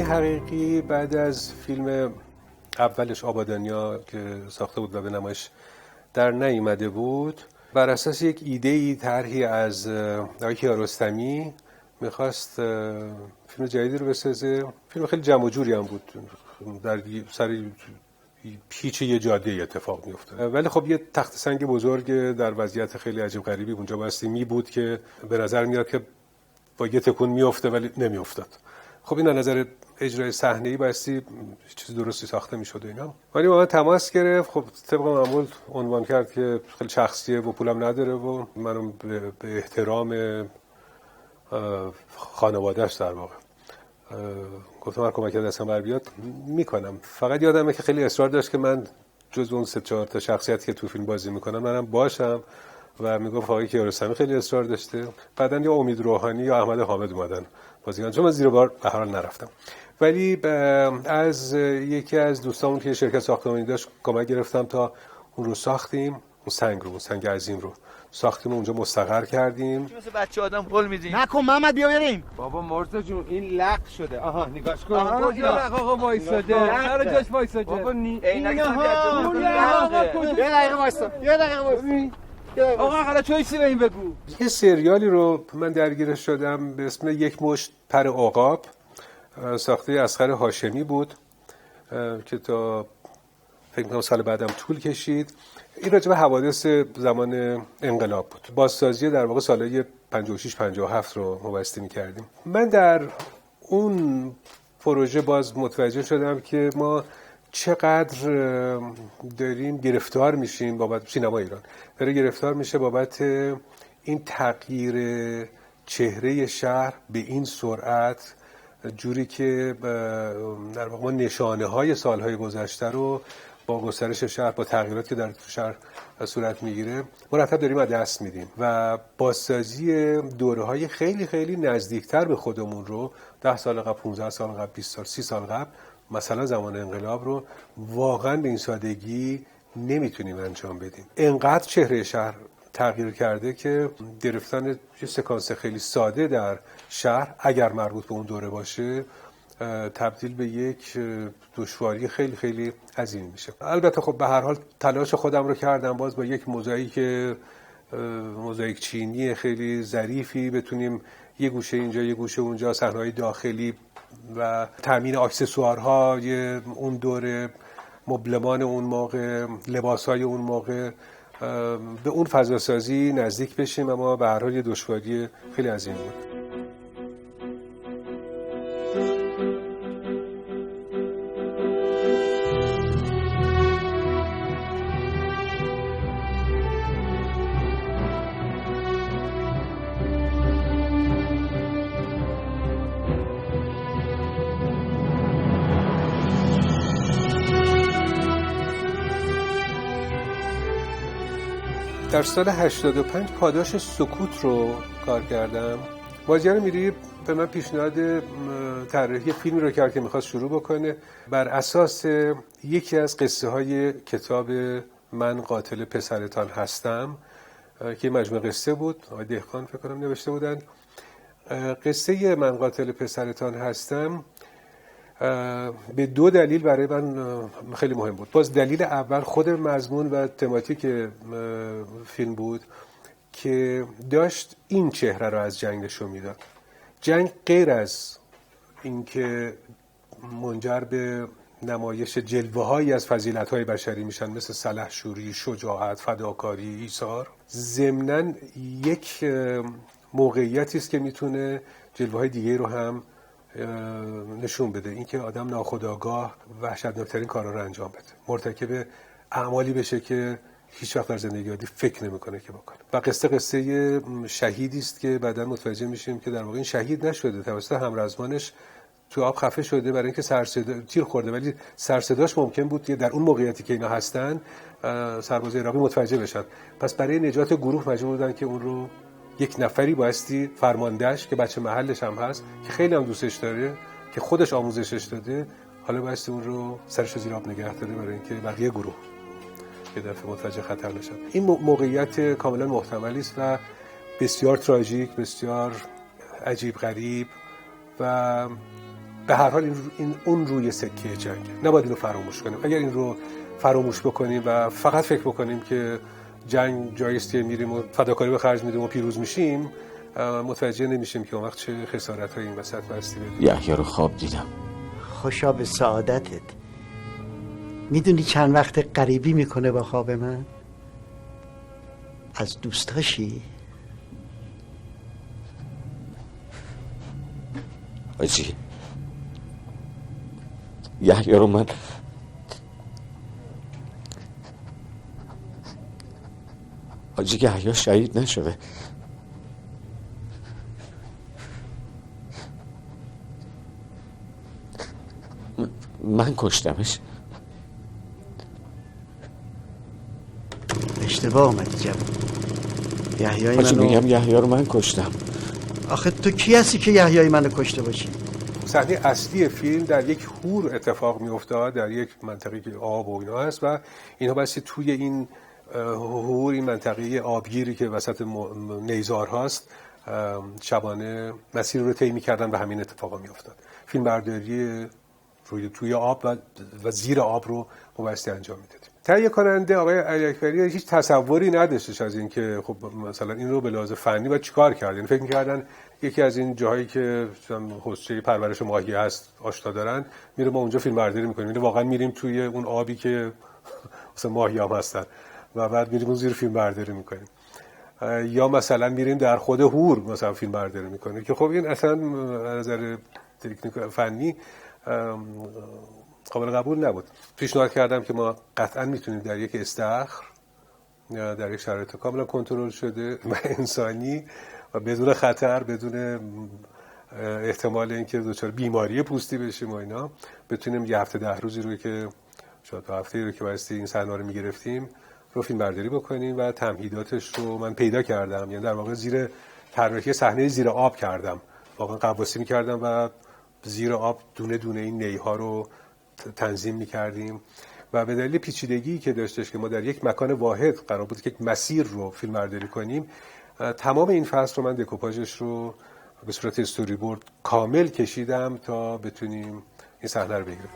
حقیقی بعد از فیلم اولش آبادانیا که ساخته بود و به نمایش در نیامده بود، بر اساس یک ایده‌ای طرحی از آقای کیارستمی میخواست فیلم جدیدی رو بسازه. فیلم خیلی جمع و جوری هم بود، در سر پیچ یه جاده اتفاق میفته، ولی خب یه تخت سنگ بزرگ در وضعیت خیلی عجیب غریبی اونجا بسته می بود که به نظر میاد که با یه تکون میفته ولی نمیافتاد. خب این از نظر اجرای صحنه‌ای بایستی چیز درستی ساخته میشد اینا. ولی با من تماس گرفت، خب طبق معمول عنوان کرد که خیلی شخصیه و پولم نداره و منم به احترام خانواده‌اش در واقع گفتم هر کمکی دستم بر بیاد میکنم. فقط یادمه که خیلی اصرار داشت که من جز اون 3-4 تا شخصیتی که تو فیلم بازی میکنم منم باشم و میگفت آقای کیارستمی خیلی اصرار داشته. بعدن یا امید روحانی یا احمد حامد اومدن بازیگران، چون من زیر بار به هر حال نرفتم. ولی از یکی از دوستامون که شرکت ساختمانی داشت کمک گرفتم تا اون رو ساختیم، اون سنگ عظیم رو ساختیم و اونجا مستقر کردیم. مثل بچه آدم قول میدین. نکن محمد بیا بریم. بابا مرزا جون این لق شده. آها نگاش کن. کجا لق آقا وایساده؟ هر جاش وایساده. بابا اینها یه دقیقه وایسا. آقا حالا چویسی به این بگو. یه سریالی رو من درگیرش شدم به اسم یک مشت پر عقاب، ساخته اصغر هاشمی بود که تا فکر کنم سال بعدم طول کشید. این راجع به حوادث زمان انقلاب بود. بازسازی در واقع سالهای 56 57 رو مبسطه می‌کردیم. من در اون پروژه باز متوجه شدم که ما چقدر داریم گرفتار میشیم بابت سینما ایران. داره گرفتار میشه بابت این تغییر چهره شهر به این سرعت، جوری که در واقع ما نشانه‌های سالهای گذشته رو با گسترش شهر، با تغییراتی که در شهر صورت میگیره مرتب داریم از دست میدیم و بازسازی دوره‌های خیلی خیلی نزدیکتر به خودمون رو 10 سال قبل، 15 سال قبل، 20 سال، 30 سال قبل، مثلا زمان انقلاب رو واقعا به این سادگی نمیتونیم انجام بدیم. انقدر چهره شهر تغییر کرده که گرفتن یه سکانس خیلی ساده در شهر اگر مربوط به اون دوره باشه تبدیل به یک دشواری خیلی خیلی عظیم میشه. البته خب به هر حال تلاش خودم رو کردم باز با یک موزاییک چینی خیلی ظریفی بتونیم یه گوشه اینجا یه گوشه اونجا، صحنه‌های داخلی و تامین اکسسوارهای اون دوره، مبلمان اون موقع، لباسهای اون موقع، به اون فضا سازی نزدیک بشیم، اما به هر حال یه دشواری خیلی عظیم بود. در سال 85 پاداش سکوت رو کار کردم. بازیگر میری به من پیشنهاد طراحی فیلمی رو کرد که میخواست شروع بکنه بر اساس یکی از قصه های کتاب من قاتل پسرتان هستم که مجموعه قصه بود، آقای دهقان فکر کنم نوشته بودن. قصه من قاتل پسرتان هستم به 2 دلیل برای من خیلی مهم بود. باز دلیل اول خود مضمون و تماتیک فیلم بود که داشت این چهره رو از جنگ نشون میداد. جنگ غیر از اینکه منجر به نمایش جلوه‌هایی از فضیلت‌های بشری میشن مثل سلحشوری، شجاعت، فداکاری، ایثار، ضمناً یک موقعیتی است که میتونه جلوه‌های دیگه رو هم نشون بده. اینکه آدم ناخودآگاه وحشتناکترین کارا رو انجام بده، مرتکب اعمالی بشه که هیچ وقت در زندگی عادی فکر نمی‌کنه که بکنه. و قصه شهیدی است که بعداً متوجه میشیم که در واقع این شهید نشده، توسط همرزمانش تو آب خفه شده برای اینکه سرصدا تیر خورده، ولی سرصداش ممکن بود که در اون موقعیتی که اینا هستن سرباز عراقی متوجه بشن. پس برای نجات گروه مجبور بودن که اون رو یک نفری بایستی فرماندهش که بچه محلش هم هست که خیلی هم دوستش داره، که خودش آموزشش داده، حالا بایستی اون رو سرش زیر آب نگه داره برای اینکه بقیه گروه یه دفعه متوجه خطر نشن. این موقعیت کاملا محتملی است و بسیار تراژیک، بسیار عجیب غریب و به هر حال اون روی سکه جنگه، نباید اینو فراموش کنیم. اگر این رو فراموش بکنیم و فقط فکر بکنیم که جنگ جاییه، میریم و فداکاری به خرج میدیم و پیروز میشیم، متوجه نمیشیم که اون وقت چه خسارت‌هایی این وسط بستی بدیم. یحیی رو خواب دیدم. خوشا به سعادتت. میدونی چند وقت غریبی میکنه با خواب من؟ از دوستاشی؟ حاجی یحیی رو من حاجی یحیی شهید نشده. من کشتمش. اشتباه آمدی جوان. یحیی حاجی منو میگم یحیی رو من کشتم. آخه تو کی هستی که یحیی منو کشته باشی؟ صحنه اصلی فیلم در یک هور اتفاق میافتاد، در یک منطقه که آب و اینا هست و اینا بس توی این هور، این منطقه آبگیری که وسط نیزار هاست، شبانه مسیر رو طی می‌کردن و همین اتفاقا میافتاد. فیلم برداری توی آب و زیر آب رو بایستی انجام میدادیم. تهیه کننده آقای علی اکبری هیچ تصوری نداشتش از این که خب مثلا این رو به لحاظ فنی باید چیکار کرد. یعنی فکر می‌کردن یکی از این جاهایی که حوضچه پرورش ماهی هست آشنا دارن، میره ما اونجا فیلم برداری می‌کنیم. یعنی واقعا میریم توی اون آبی که مثلا ماهی هم هستن و بعد میریم اون زیر فیلم برداری می‌کنیم. یا مثلا میریم در خود هور مثلا فیلم برداری می‌کنیم که خب این اصلا از نظر تکنیک فنی قابل قبول نبود. پیشنهاد کردم که ما قطعا میتونیم در یک استخر، در یک شرایط کاملا کنترل شده و انسانی و بدون خطر، بدون احتمال اینکه دچار بیماری پوستی بشیم و اینا، بتونیم یه هفته 10 روزی رو که شاید 2 هفته رو که واسه این صحنه رو میگرفتیم رو فیلم برداری بکنیم و تمهیداتش رو من پیدا کردم. یعنی در واقع زیر طراحی صحنه زیر آب کردم، واقعا غواصی می‌کردم و زیر آب دونه دونه این نی‌ها رو تنظیم می‌کردیم و به دلیل پیچیدگی که داشتش که ما در یک مکان واحد قرار بود که یک مسیر رو فیلم برداری کنیم، تمام این فصل رو من دکوپاژش رو به صورت استوری بورد کامل کشیدم تا بتونیم این صحنه رو بگیریم.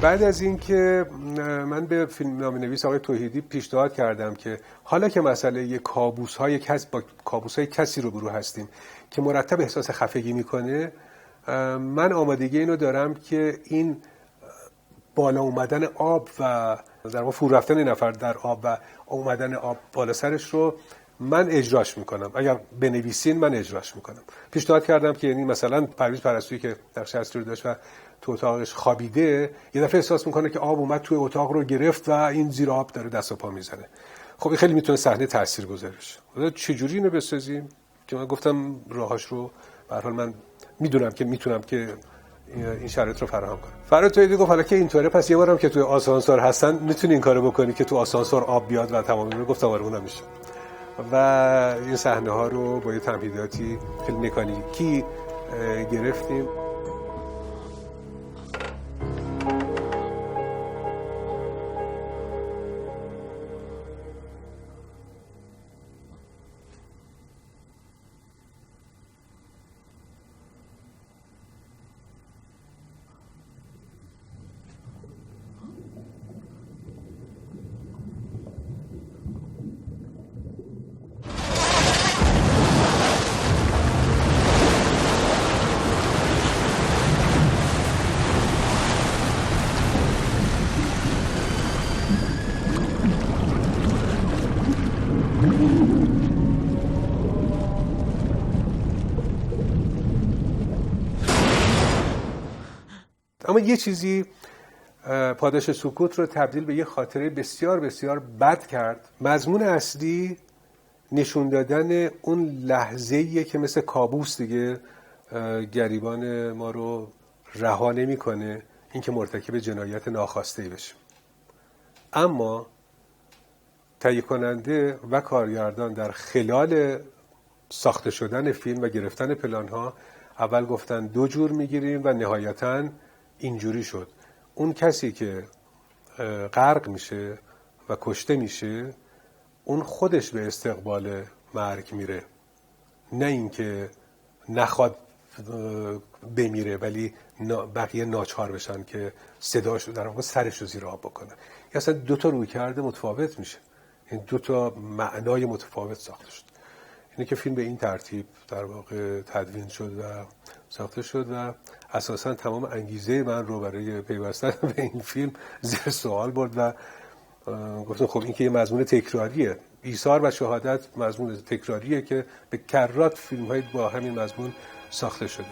بعد از اینکه من به فیلمنامه‌نویس آقای توحیدی پیشنهاد کردم که حالا که مسئله کابوس‌های کسی رو برو هستیم که مرتب احساس خفگی میکنه، من آمادگی اینو دارم که این بالا اومدن آب و در واقع فرو رفتن نفر در آب و اومدن آب بالا سرش رو من اجراش میکنم. اگر بنویسین من اجراش میکنم. پیشنهاد کردم که یعنی مثلا پرویز پرستویی که نقش اصلی رو داشت و تو اتاقش خوابیده، یه دفعه احساس میکنه که آب اومد توی اتاق رو گرفت و این زیر آب داره دست و پا میزنه. خب این خیلی میتونه صحنه تاثیرگذار بشه. چجوری اینو بسازیم؟ که من گفتم راهاش رو به هر حال من میدونم که میتونم که این شرایط رو فراهم کنم. فراد تویدی گفت حالا که اینطوره پس یه بارم که توی آسانسور هستن میتونی این کارو بکنی که تو آسانسور آب بیاد و تمام اینو. گفتم آره اونم میشه. و این صحنه ها رو با یه تمهیداتی خیلی مکانیکی گرفتیم. اما یه چیزی پاداش سکوت رو تبدیل به یه خاطره بسیار بسیار بد کرد. مضمون اصلی نشون دادن اون لحظه‌ایه که مثل کابوس دیگه گریبان ما رو رها نمی‌کنه، اینکه مرتکب جنایت ناخواسته بشیم. اما تهیه کننده و کارگردان در خلال ساخته شدن فیلم و گرفتن پلان‌ها اول گفتن 2 جور میگیریم و نهایتاً اینجوری شد. اون کسی که غرق میشه و کشته میشه اون خودش به استقبال مرگ میره، نه اینکه نخواد بمیره ولی بقیه ناچار بشن که صداشو در واقع سرش رو زیر آب بکنن. اصلا 2 تا رویکرد متفاوت میشه، این 2 تا معنای متفاوت ساخته شد. اینه که فیلم به این ترتیب در واقع تدوین شد و ساخته شد و اساساً تمام انگیزه من رو برای پیوستن به این فیلم زیر سوال برد و گفتم خب این که یه مضمون تکراریه، ایثار و شهادت مضمون تکراریه که به کرات فیلم‌های با همین مضمون ساخته شده.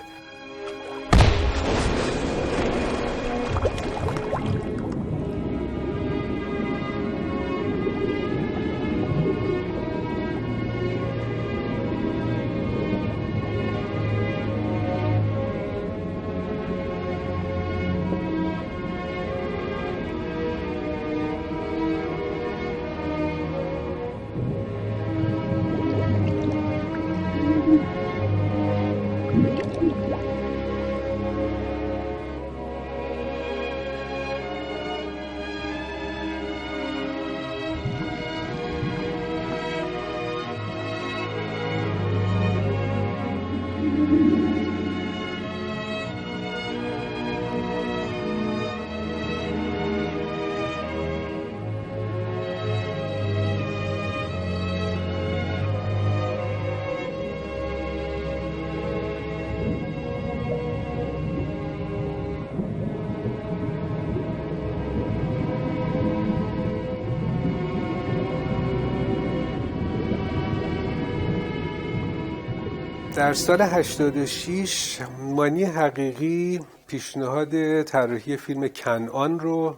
در سال 86 مانی حقیقی پیشنهاد طراحی فیلم کنعان رو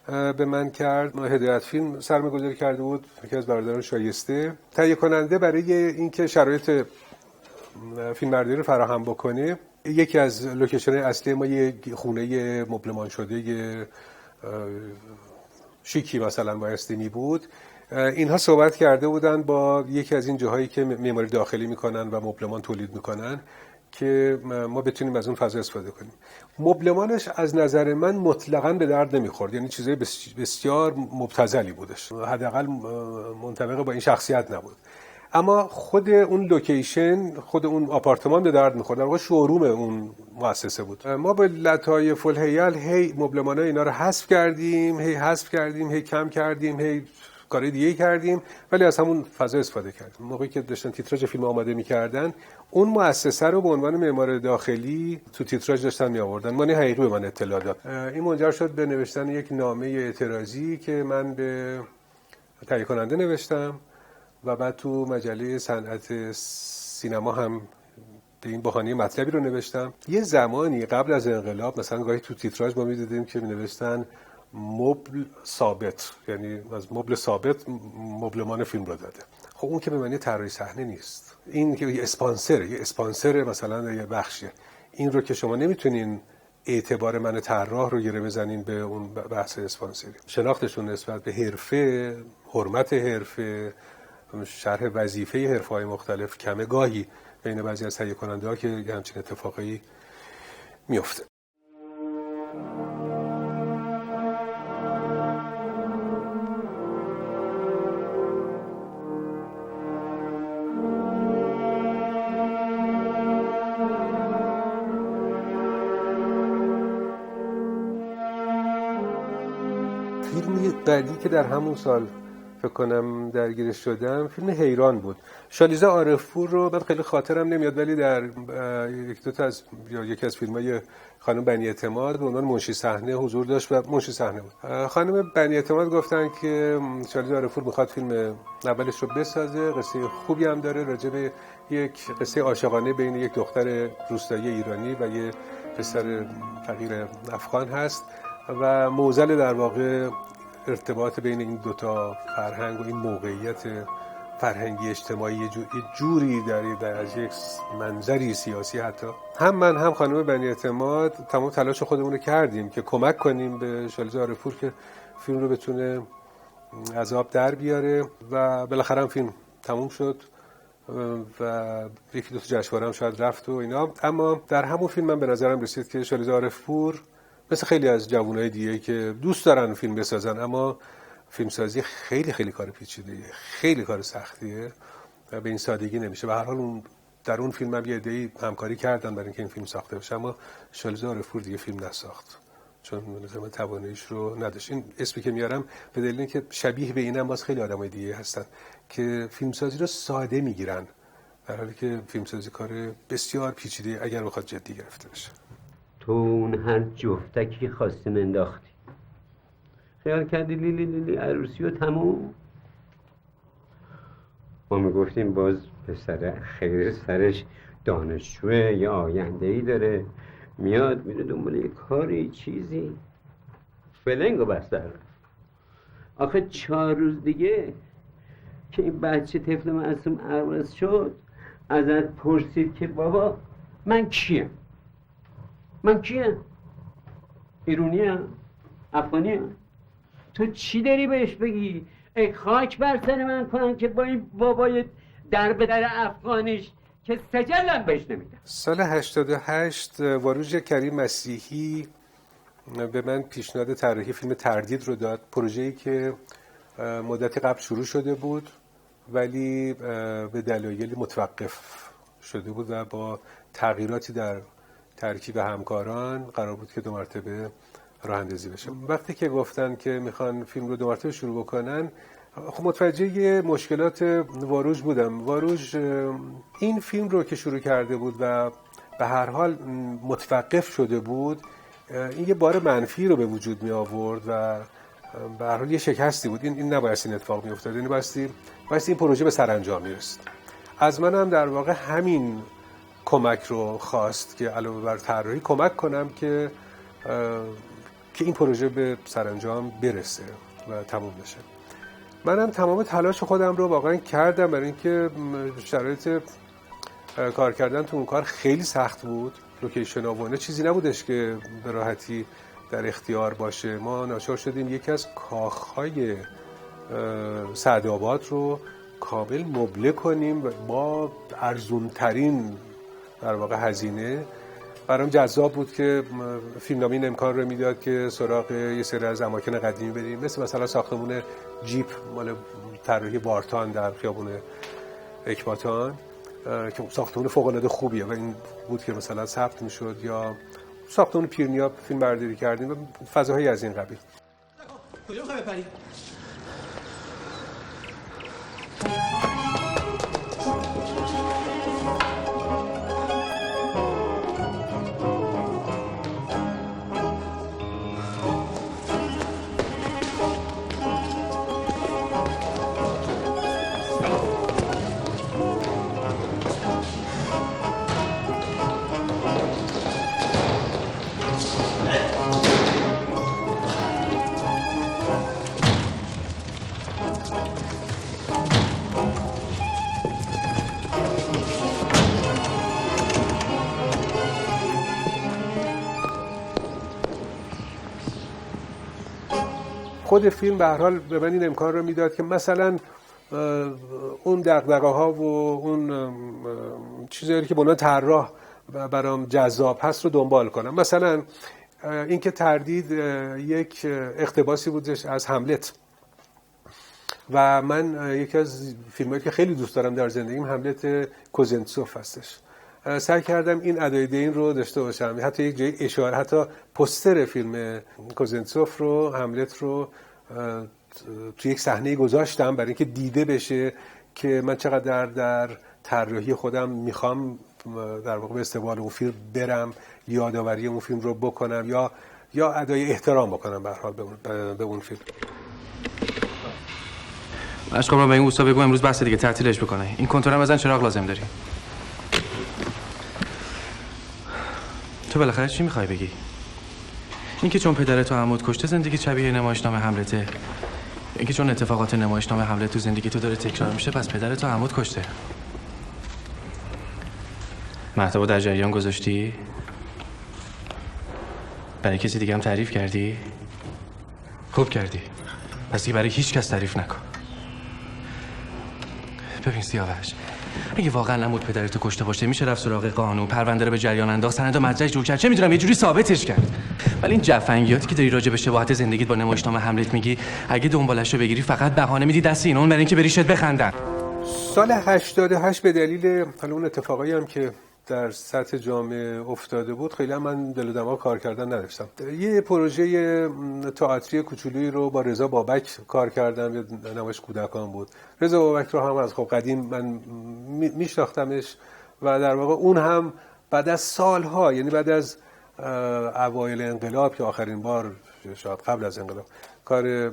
به من کرد. هدایت فیلم سرمایه‌گذاری کرده بود یکی از برادران شایسته. تهیه کننده برای اینکه شرایط فیلمبرداری رو فراهم بکنه، یکی از لوکیشن اصلی ما یه خونه مبلمان شده شیکی مثلا بایستی می بود. اینها صحبت کرده بودن با یکی از این جاهایی که معماری داخلی میکنن و مبلمان تولید میکنن که ما بتونیم از اون فضا استفاده کنیم. مبلمانش از نظر من مطلقاً به درد نمیخورد، یعنی چیزای بسیار مبتذلی بودش، حداقل منطبق با این شخصیت نبود. اما خود اون لوکیشن، خود اون آپارتمان به درد میخورد، در واقع شوروم اون مؤسسه بود. ما به لطایف الحیل هی مبلمانای اینا رو حذف کردیم، هی کم کردیم، هی کارهای دیگه کردیم، ولی از همون فضا استفاده کردیم. موقعی که داشتن تیتراژ فیلم آماده می‌کردن، اون مؤسسه رو به عنوان معمار داخلی تو تیتراژ داشتن می‌آوردن. مانی حقیقی به من اطلاع داد. این منجر شد به نوشتن یک نامه اعتراضی که من به تهیه کننده نوشتم و بعد تو مجله صنعت سینما هم به این بهانه مطلبی رو نوشتم. یه زمانی قبل از انقلاب مثلا گاهی تو تیتراژ ما می‌دیدیم که می‌نوشتن مبل ثابت، یعنی از مبل ثابت مبلمان فیلم رو داده. خب اون که به معنی طراحی صحنه نیست، این که یه اسپانسر مثلا یه بخشیه. این رو که شما نمیتونین اعتبار من طراح رو گره بزنین به اون بحث اسپانسری. شناختشون نسبت به حرفه، حرمت حرفه، شرح وظیفه حرفه‌های مختلف کمه گاهی بین بعضی از تهیه کننده‌ها که همچین اتفاقی میفته. فیلم بعدی که در همون سال فکر کنم درگیرش شدم فیلم حیران بود. شالیزه عارفپور رو من خیلی خاطرم نمیاد، ولی در یکی از فیلم‌های خانم بنی اعتماد به عنوان منشی صحنه حضور داشت و منشی صحنه بود. خانم بنی اعتماد گفتن که شالیزه عارفپور میخواد فیلم اولش رو بسازه، قصه خوبی هم داره، راجع به یک قصه عاشقانه بین یک دختر روستایی ایرانی و یک پسر فقیر افغان هست و معضل در واقع ارتباط بین این دوتا فرهنگ و این موقعیت فرهنگی اجتماعی یه جوری در از یک منظری سیاسی حتی هم من هم خانم بنی اعتماد تمام تلاش خودمون رو کردیم که کمک کنیم به شالزه عارفپور که فیلم رو بتونه از آب در بیاره و بالاخره هم فیلم تموم شد و یکی دو تا جشنواره هم شاید رفت و اینا. اما در همون فیلم من به نظرم رسید که شالزه عارفپور مثل خیلی از جوانای دیگه که دوست دارن فیلم بسازن اما فیلمسازی خیلی خیلی کار پیچیده‌ایه، خیلی کار سختیه و به این سادگی نمیشه. به هر حال در اون فیلم هم یه عده‌ای همکاری کردن برای اینکه این فیلم ساخته بشه اما شالزه عارفپور دیگه فیلم نساخت چون من تواناییش رو نداشت. این اسمی که میارم به دلیل اینکه شبیه به اینم باز خیلی آدمای دیگه هستن که فیلمسازی رو ساده میگیرن در حالی که فیلمسازی کار بسیار پیچیده اگر بخواد جدی گرفته بشه. تو اون هر جفتکی خواستیم انداختی، خیال کردی لیلی لیلی عروسی و تموم. ما میگفتیم باز پسر خیر سرش دانشجوه یا آینده‌ای داره میاد میره دنبال یه کاری چیزی فلنگو بستر. آخه 4 روز دیگه که این بچه طفل معصوم عوض شد ازت پرسید که بابا من کیم؟ من کیم؟ ایرونیم؟ افغانیم؟ تو چی داری بهش بگی؟ ای خاک بر سر من کنن که با این بابای در به در افغانیش که سجلم بهش نمیدم. سال 88 واروژ کریم مسیحی به من پیشنهاد طراحی فیلم تردید رو داد. پروژه‌ای که مدتی قبل شروع شده بود ولی به دلایلی متوقف شده بود و با تغییراتی در ترکیب همکاران قرار بود که 2 مرتبه راه اندازی بشه. وقتی که گفتن که میخوان فیلم رو 2 مرتبه شروع بکنن خب متوجه مشکلات واروژ بودم. واروژ این فیلم رو که شروع کرده بود و به هر حال متوقف شده بود این یه بار منفی رو به وجود می آورد و به هر حال یه شکستی بود. این نباید این اتفاق می افتاد. یعنی بایستی این پروژه به سرانجام میرسید. از من هم در واقع همین کمک رو خواست که علاوه بر طراحی کمک کنم که این پروژه به سرانجام برسه و تموم بشه. منم تمام تلاش خودم رو واقعا کردم برای اینکه شرایط کار کردن تو اون کار خیلی سخت بود. لوکیشن آوانه چیزی نبودش که به راحتی در اختیار باشه. ما ناچار شدیم یکی از کاخهای سعدآباد رو کامل مبله کنیم با ارزونترین در واقع هزینه. برام جذاب بود که فیلمنامه این امکان رو میداد که سراغ یه سری از اماکن قدیمی بریم مثلا ساختمون جیپ مال طراحی بارتان در خیابون اکباتان که ساختمون فوق‌العاده خوبیه و این بود که مثلا ثبت میشد یا ساختمون پیرنیا فیلم برداری کردیم و فضاهایی از این قبیل. کجا می‌خوای بپری؟ خود فیلم به هر حال به من این امکان رو میداد که مثلا اون دغدغه‌ها و اون چیزایی که به عنوان طراح برام جذاب هست رو دنبال کنم. مثلا اینکه تردید یک اقتباسی بودش از هملت و من یکی از فیلمایی که خیلی دوست دارم در زندگیم هملت کوزنتسوف هستش. سعی کردم این ادای دین رو داشته باشم. حتی یک جای اشاره، حتی پوستر فیلم کوزنتسوف رو، هملت رو توی یک صحنه گذاشتم برای اینکه دیده بشه که من چقدر در طراحی خودم میخوام در واقع به استقبال اون فیلم برم، یادآوری اون فیلم رو بکنم یا ادای احترام بکنم به هر حال به اون فیلم. اشکام رو به این اوستا بگو امروز بحث دیگه تعطیلش بکنه. این کنتورم بزن چراغ لازم داری. تو بالاخره چی میخوای بگی؟ اینکه چون پدرت رو عمود کشته زندگی شبیه نمایشنامه حملته، اینکه چون اتفاقات نمایشنامه حمله تو زندگی تو داره تکرار میشه پس پدرت رو عمود کشته. مهتابو در جریان گذاشتی؟ برای کسی دیگه هم تعریف کردی؟ خوب کردی. پس دیگه برای هیچ کس تعریف نکن. ببین سیاوش، اگه واقعا عمود پدرت کشته باشه میشه رفت سراغ قانون، پرونده رو به جریان انداخت، سند و مدرک جور کرد، چه میدونم یه جوری ثابتش کرد. ولی این جفنگیاتی که داری راجع به شباهت زندگیت با نمایشنامه حملت میگی، اگه دنبالش رو بگیری فقط بهانه میدی دست اینا برای اینکه بریشت بخندن. سال 88 به دلیل اون اتفاقایی هم که در سطح جامعه افتاده بود خیلی هم من دل و دماغ کار کردن نداشتم. یه پروژه تئاتری کوچولویی رو با رضا بابک کار کردم، یه نمایش کودکان بود. رضا بابک رو هم از خب قدیم من میشناختمش و در واقع اون هم بعد از سالها، یعنی بعد از اوایل انقلاب که آخرین بار شاید قبل از انقلاب کار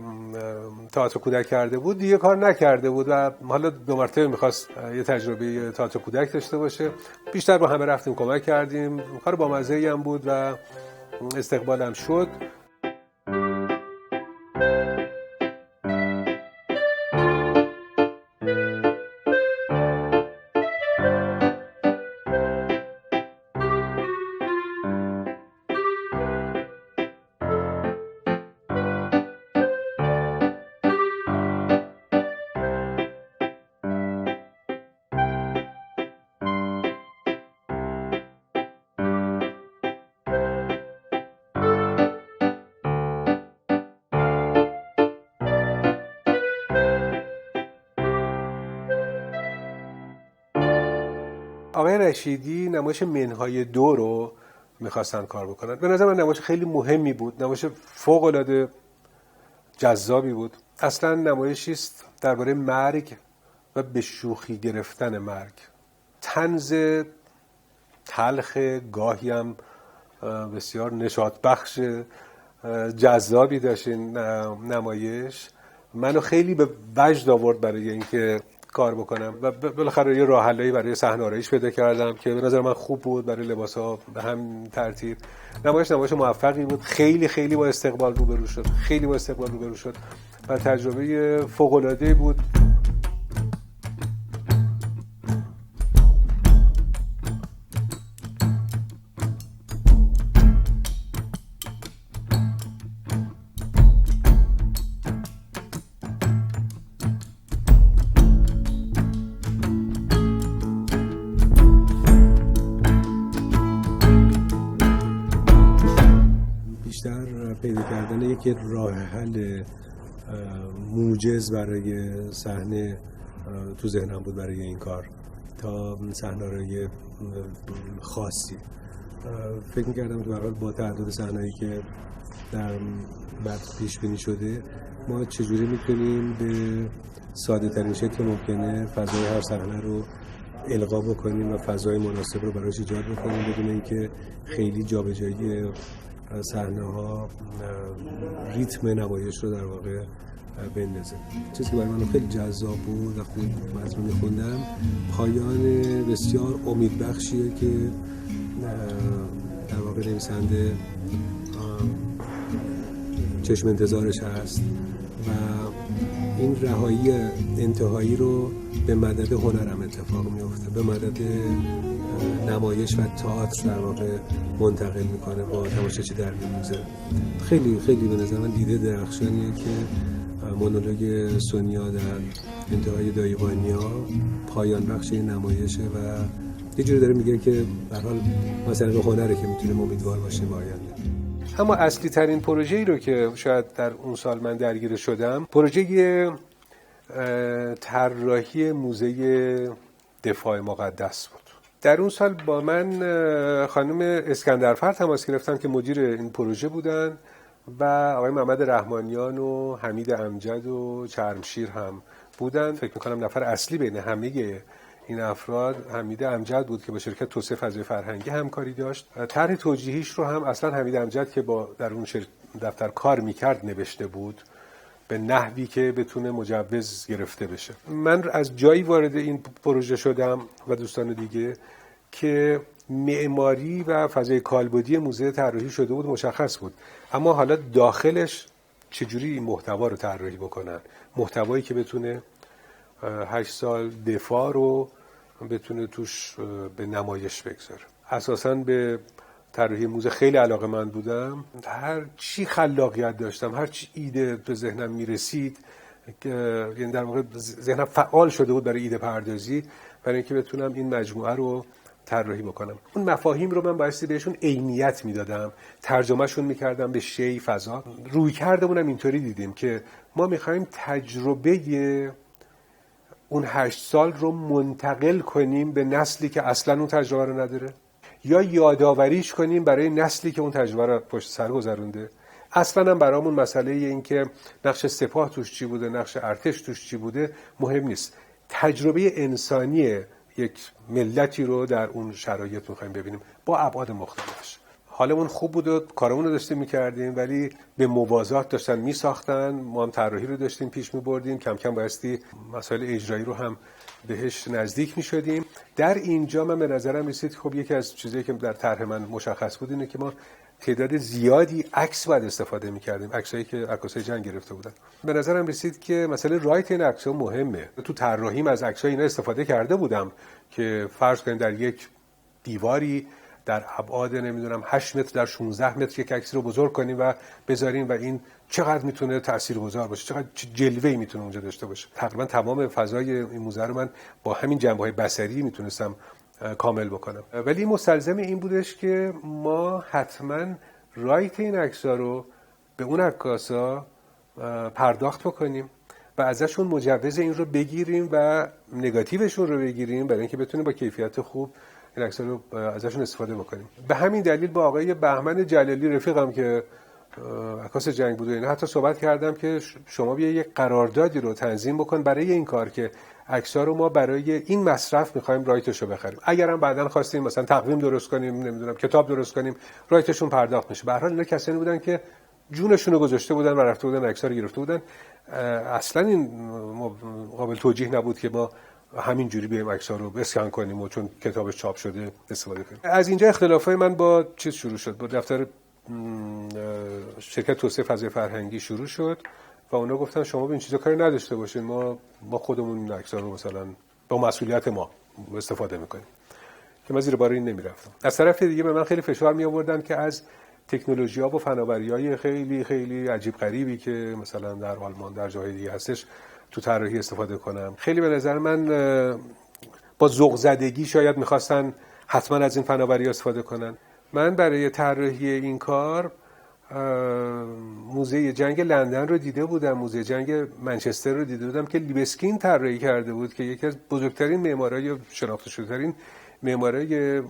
تئاتر کودک کرده بود، دیگه کار نکرده بود و حالا 2 مرتبه می‌خواست یه تجربه تئاتر کودک داشته باشه. بیشتر با همه رفتیم کمک کردیم، کار بامزه‌ای هم بود و استقبالم شد. آقای رشیدی نمایش منهای 2 رو میخواستن کار بکنن. به نظر من نمایش خیلی مهمی بود، نمایش فوق‌العاده جذابی بود. اصلا نمایشی است درباره مرگ و به شوخی گرفتن مرگ. طنز تلخ، گاهی هم بسیار نشاط‌بخش جذابی داشت این نمایش. منو خیلی به وجد آورد برای اینکه کار بکنم و بالاخره یه راه حلی برای صحنه آرایش پیدا کردم که به نظر من خوب بود، برای لباس‌ها به هم ترتیب. نمایش موفقی بود، خیلی با استقبال روبرو شد و تجربه فوق‌العاده‌ای بود. پیدا کردن یک راه حل موجز برای صحنه تو ذهنم بود برای این کار تا صحنه‌های خاصی. فکر می‌کردم که با تعداد صحنه‌ای که در متن پیش بینی شده ما چجوری می‌تونیم به ساده ترین شکل ممکنه فضای هر صحنه رو القا بکنیم و فضای مناسب رو براش ایجاد بکنیم بدون اینکه خیلی جابجایی صحنه‌ها ریتم نمایش رو در واقع بندازه. چیزی که برای من خیلی جذاب بود و خوب متن می‌خوندم، پایان بسیار امیدبخشیه که در واقع نویسنده چشم انتظارش هست و این رهایی انتهایی رو به مدد هنرم اتفاق میفته، به مدد نمایش و تئاتر در واقع منتقل میکنه، با تماشاچی در می‌آمیزه. خیلی به نظر من دیده درخشانیه که مونولوگ سونیا در انتهای دایوانیا پایان بخش این نمایشه و یه جوری داره میگه که به هر حال مثلا به هنره که میتونیم امیدوار باشیم به آینده. اما اصلی ترین پروژه‌ای رو که شاید در اون سال من درگیر شدم، پروژه طراحی موزه دفاع مقدس بود. در اون سال با من خانم اسکندرفر تماس گرفتن که مدیر این پروژه بودن و آقای محمد رحمانیان و حمید امجد و چرمشیر هم بودن. فکر می‌کنم نفر اصلی بین همه این افراد حمید امجد بود که با شرکت توسعه فضای فرهنگی همکاری داشت. طرح توجیهیش رو هم اصلا حمید امجد که در اون دفتر کار می‌کرد نوشته بود به نحوی که بتونه مجوز گرفته بشه. من از جایی وارد این پروژه شدم و دوستان دیگه که معماری و فضای کالبدی موزه طراحی شده بود، مشخص بود، اما حالا داخلش چجوری این محتوا رو طراحی بکنن، محتوایی که بتونه 8 سال دفاع رو بتونه توش به نمایش بگذاره. اساساً به طراحی موزه خیلی علاقه‌مند بودم، هر چی خلاقیت داشتم، هر چی ایده به ذهنم میرسید، یعنی در واقع ذهنم فعال شده بود برای ایده پردازی، برای اینکه بتونم این مجموعه رو طراحی بکنم. اون مفاهیم رو من بایستی بهشون عینیت میدادم، ترجمهشون میکردم به شی، فضا. روی کردمونم اینطوری دیدیم که ما میخوایم تجربه اون 8 سال رو منتقل کنیم به نسلی که اصلا اون تجربه رو نداره، یا یادآوریش کنیم برای نسلی که اون تجربه رو پشت سر گذرونده. اصلا هم برامون مسئله این که نقش سپاه توش چی بوده، نقش ارتش توش چی بوده مهم نیست. تجربه انسانی یک ملتی رو در اون شرایط می‌خوایم ببینیم با ابعاد مختلفش. حالمون خوب بود و کارمون رو داشتیم می‌کردیم، ولی به موازات داشتن می‌ساختن، ما هم طراحی رو داشتیم پیش می‌بردیم، کم کم بایستی مسائل اجرایی رو هم بهش نزدیک می‌شدیم. در اینجا من به نظرم رسید خب یکی از چیزایی که در طرح من مشخص بود اینه که ما تعداد زیادی عکس باید استفاده می‌کردیم، عکسایی که عکاسای جنگ گرفته بودن. به نظرم رسید که مثلا رایت این عکس‌ها مهمه. تو طراحیم از عکسای اینا استفاده کرده بودم که فرض کنید در یک دیواری در ابعاد نمیدونم 8 متر در 16 متر یک عکس رو بزرگ کنیم و بذاریم و این چقدر میتونه تاثیرگذار باشه، چقدر جلوه‌ای میتونه اونجا داشته باشه. تقریبا تمام فضای این موزه رو من با همین جنبه‌های بصری میتونستم کامل بکنم، ولی مستلزم این بودش که ما حتما رایت این عکس‌ها رو به اون عکاسا پرداخت بکنیم و ازشون مجوز این رو بگیریم و نگاتیوشون رو بگیریم برای اینکه بتونیم با کیفیت خوب این عکس‌ها رو ازشون استفاده بکنیم. به همین دلیل با آقای بهمن جلالی رفیقم که عکاس جنگ بود و اینا حتی صحبت کردم که شما بیا یک قراردادی رو تنظیم بکن برای این کار که عکس‌ها رو ما برای این مصرف می‌خوایم رایتش رو بخریم. اگرم بعداً خواستیم مثلا تقویم درست کنیم، نمیدونم کتاب درست کنیم، رایتشون پرداخت میشه. به هر حال اینا کسانی بودن که جونشون رو گذاشته بودن و رفته بودن عکس‌ها رو گرفته بودن. اصلاً این قابل توجیه نبود که ما همینجوری بیایم عکس‌ها رو اسکن کنیم و چون کتابش چاپ شده استفاده کنیم. از اینجا اختلافای من با چیز شروع شد، با دفتر شرکت توسعه فضای فرهنگی شروع شد و اونا گفتن شما به این چیزا کاری نداشته باشین، ما خودمون این عکس‌ها رو مثلا با مسئولیت ما استفاده میکنیم، که من زیر بار این نمیرفتم. از طرف دیگه به من خیلی فشار می آوردن که از تکنولوژی‌ها و فناوری‌های خیلی خیلی عجیب غریبی که مثلا در آلمان در جاهای دیگه هستش تو طراحی استفاده کنم. خیلی به نظر من با ذوق زدگی شاید می‌خواستن حتما از این فناوری‌ها استفاده کنن. من برای طراحی این کار موزه جنگ لندن رو دیده بودم، موزه جنگ منچستر رو دیده بودم که لیبسکین طراحی کرده بود که یکی از بزرگترین معمارای شناخته شده‌ترین معمارای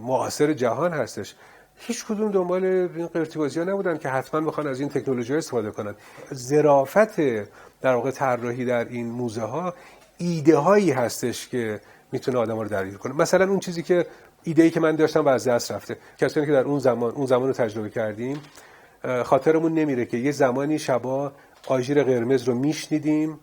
معاصر جهان هستش. هیچ کدوم دنبال این قرتی‌بازی‌ها نبودن که حتما بخوان از این تکنولوژی استفاده کنن. ظرافت در واقع طراحی در این موزه ها ایده هایی هستش که میتونه آدم رو درگیر کنه. مثلا اون چیزی که ایده‌ای که من داشتم و از دست رفته، کسانی که در اون زمان رو تجربه کردیم خاطرمون نمیره که یه زمانی شبا آژیر قرمز رو میشنیدیم،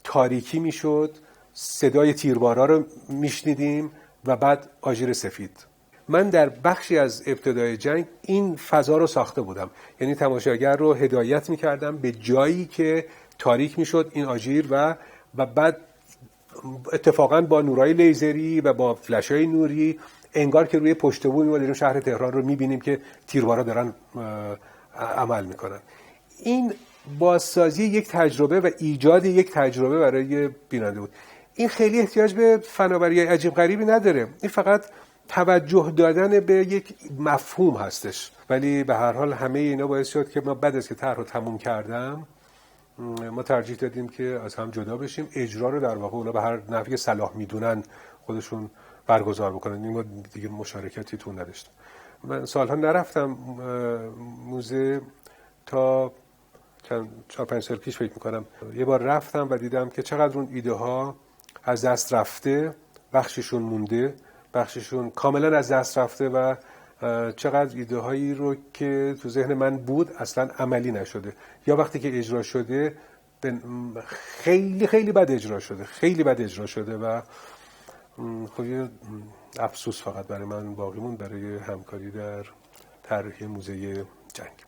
تاریکی میشد، صدای تیربارا رو میشنیدیم و بعد آژیر سفید. من در بخشی از ابتدای جنگ این فضا رو ساخته بودم، یعنی تماشاگر رو هدایت میکردم به جایی که تاریک میشد این آژیر و بعد اتفاقا با نورای لیزری و با فلش‌های نوری انگار که روی پشت بوم ما داریم شهر تهران رو میبینیم که تیربارا دارن عمل میکنن. این بازسازی یک تجربه و ایجاد یک تجربه برای بیننده بود. این خیلی احتیاج به فناوری عجیب غریبی نداره، این فقط توجه دادن به یک مفهوم هستش. ولی به هر حال همه اینا باعث شد که ما بعد از که طرح رو تموم کردم ما ترجیح دادیم که از هم جدا بشیم، اجرا رو در واقع اونا به هر نحوی که صلاح میدونن خودشون برگزار بکنن. این ما دیگه مشارکتی تو نداشتم. من سالها نرفتم موزه تا 4-5 سال پیش فکر میکنم یه بار رفتم و دیدم که چقدر اون ایده ها از دست رفته، بخششون مونده، بخششون کاملا از دست رفته و چقدر ایده هایی رو که تو ذهن من بود اصلا عملی نشده، یا وقتی که اجرا شده خیلی خیلی بد اجرا شده، خیلی بد اجرا شده و خب افسوس فقط برای من باقی موند برای همکاری در طراحی موزه جنگ.